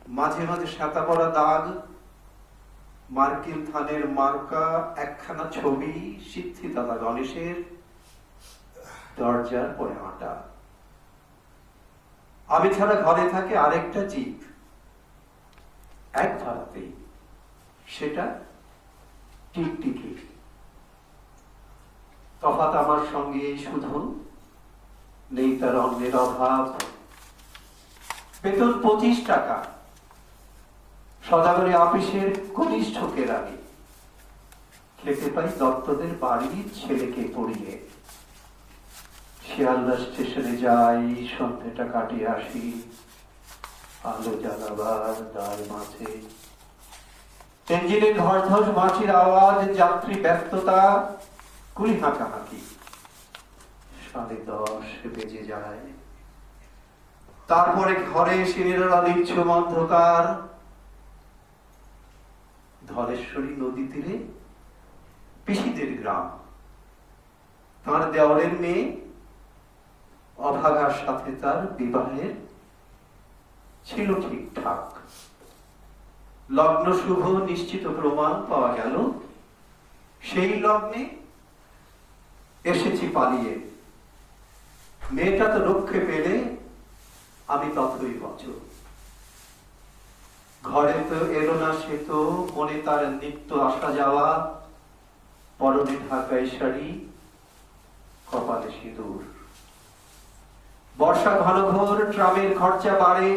মাঝে মাঝে সাতা পড়া দাগ, মার্কিন থানের মার্কা একখানা ছবি, সিদ্ধি দাদা গণেশের দরজার পরে আটা। আমি ছাড়া ঘরে থাকে আরেকটা জীব, এক ধারাতেই, সেটা টিকটিকি। তফাৎ আমার সঙ্গে শুধু নেই তার অন্যের অভাব। বেতন 25 টাকা, সদাগরে অফিসের কনিষ্ঠকের আমি খেতে পাই দত্তদের বাড়ির ছেলেকে পড়িয়ে। শিয়ালদা স্টেশনে যাই, সন্ধ্যেটা কাটিয়ে আসি, আলো জ্বালাবার দ্বার মাঝে ইঞ্জিনের ধড়ধড় মাছির আওয়াজ, যাত্রী ব্যস্ততা, কুলি হাঁকাহাঁকি। 10:30 বেজে যায়। তারপরে ঘরে সিনেরা নিচ্ছম অন্ধকার। ধলেশ্বরী নদী তীরে পিসিদের গ্রাম। তার দেওয়ালের মেয়ে অভাগার সাথে তার বিবাহের ছিল ঠিকঠাক। লগ্ন শুভ, নিশ্চিত প্রমাণ পাওয়া গেল। সেই লগ্নে এসেছি পালিয়ে। মেয়েটা তো রক্ষে পেলে, আমি ততই বছর। ঘরে তো এলো না সে তো, মনে তার নিত্য আসা যাওয়া, পরনে ঢাকাই শাড়ি, কপালে সিঁদুর। বর্ষা ঘন ঘোর, ট্রামের খরচা বাড়ে,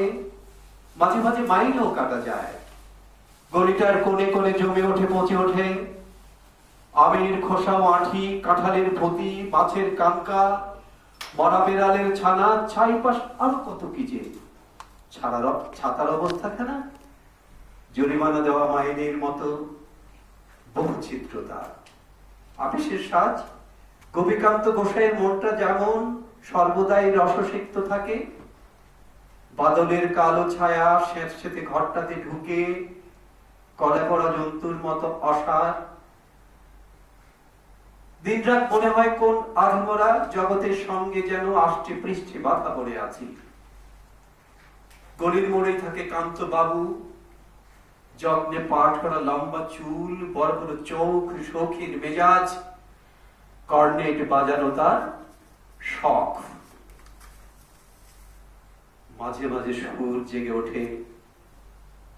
মাঝে মাঝে মাইলও কাটা যায়। গলিটার কোণে কোণে জমে ওঠে, পচে ওঠে আমের খোসা, আঁঠি, কাঁঠালের ভতি, মাছের কানকা, মরা বেড়ালের ছানা, ছাইপাশ, আরো কত কি যে। ছাতার অবস্থা খানা, জরিমানা দেওয়া মাইনের মতো বহু চিত্রতা। আপিসের সাজ, গোপীকান্ত গোসাইয়ের মনটা যেমন সর্বদাই রসসিক্ত থাকে। বাদলের কালো ছায়া স্যাঁতস্যাঁতে ঘরটাতে ঢুকে, কলে পড়া জন্তুর মতো অসার। দিনরাত মনে হয় কোন আধমরা জগতের সঙ্গে যেন আষ্টে পৃষ্ঠে বাধা পড়ে আছি। গলির মোড়েই থাকে কান্ত বাবু, যত্নে পাঠ করা লম্বা চুল, বড় বড় চোখ, শৌখিন মেজাজ, কর্নেট বাজানো তার শখ। মাঝে মাঝে সুর জেগে ওঠে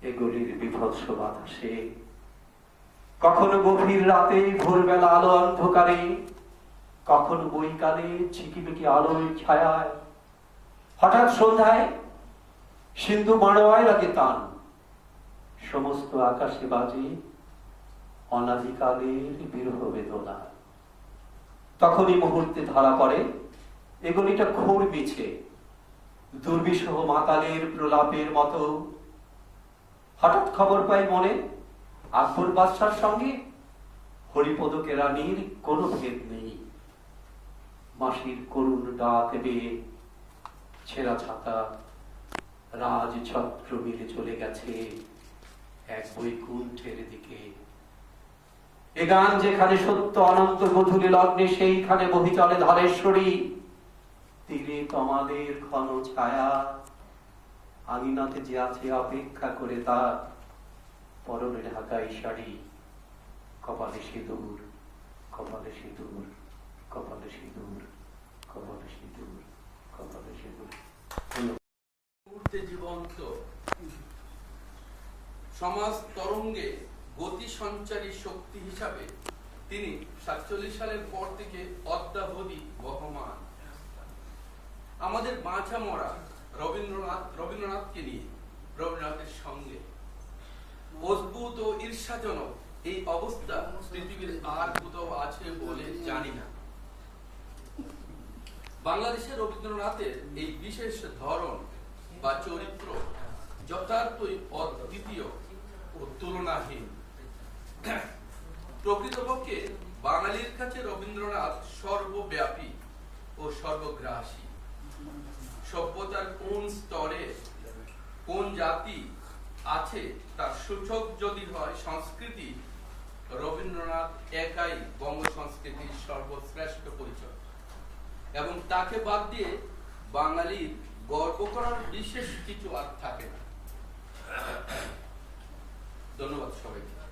এগুলির বিভৎস বাতাসে। কখনো গভীর রাতে, ভোরবেলা আলো অন্ধকারে, কখনো বৈকালে ঝিকিমিকি আলোয় ছায়ায়। হঠাৎ সন্ধ্যায় সিন্ধু মাড়োয়ায় লাগে তান, সমস্ত আকাশে বাজে অনাদিকালের বিরহ বেদনা। তখনই মুহূর্তে ধরা পড়ে এগুলিটা ঘোর মিছে, দুর্বিষহ মাতালের প্রলাপের মতো। হঠাৎ খবর পাই মনে, আকবর বাদশার সঙ্গে হরিপদ কেরানির কোনো ভেদ নেই। মাসির করুণ ডাক বেয়ে ছেঁড়া ছাতা, রাজ ছত্র মিলে চলে গেছে এক বৈকুণ্ঠের দিকে। এ গান যেখানে সত্য অনন্ত গধূলি লগ্নে, সেইখানে বহি চলে ধলেশ্বরী। তীরে কমালের ঘন ছায়া, আঙিনাতে যে আছে অপেক্ষা করে তার, পরনে ঢাকাই শাড়ি, কপালে সিঁদুর, কপালে সিঁদুর, কপালে সিঁদুর, কপালে সিঁদুর, কপালে সিঁদুর। জীবন্ত সমাজ তরঙ্গে গতি সঞ্চারী শক্তি হিসাবে তিনি 47 সালের পর থেকে অদ্যাবধি বহমান। আমাদের বাঁচা মরা রবীন্দ্রনাথকে নিয়ে, রবীন্দ্রনাথের সঙ্গে মজবুত ও ঈর্ষাজনক এই অবস্থা পৃথিবীর আর কোথাও আছে বলে জানি না। বাংলাদেশের রবীন্দ্রনাথের এই বিশেষ ধরন বা চরিত্র যথার্থই অদ্বিতীয় ও তুলনাহীন। প্রকৃতপক্ষে বাঙালির কাছে রবীন্দ্রনাথ সর্বব্যাপী ও সর্বগ্রাসী। সভ্যতার কোন স্তরে কোন জাতি আছে তার সূচক যদি হয় সংস্কৃতি, রবীন্দ্রনাথ একাই বঙ্গ সংস্কৃতির সর্বশ্রেষ্ঠ পরিচয়, এবং তাকে বাদ দিয়ে বাঙালির গর্ব করার বিশেষ কিছু আর থাকে না। ধন্যবাদ সবাইকে।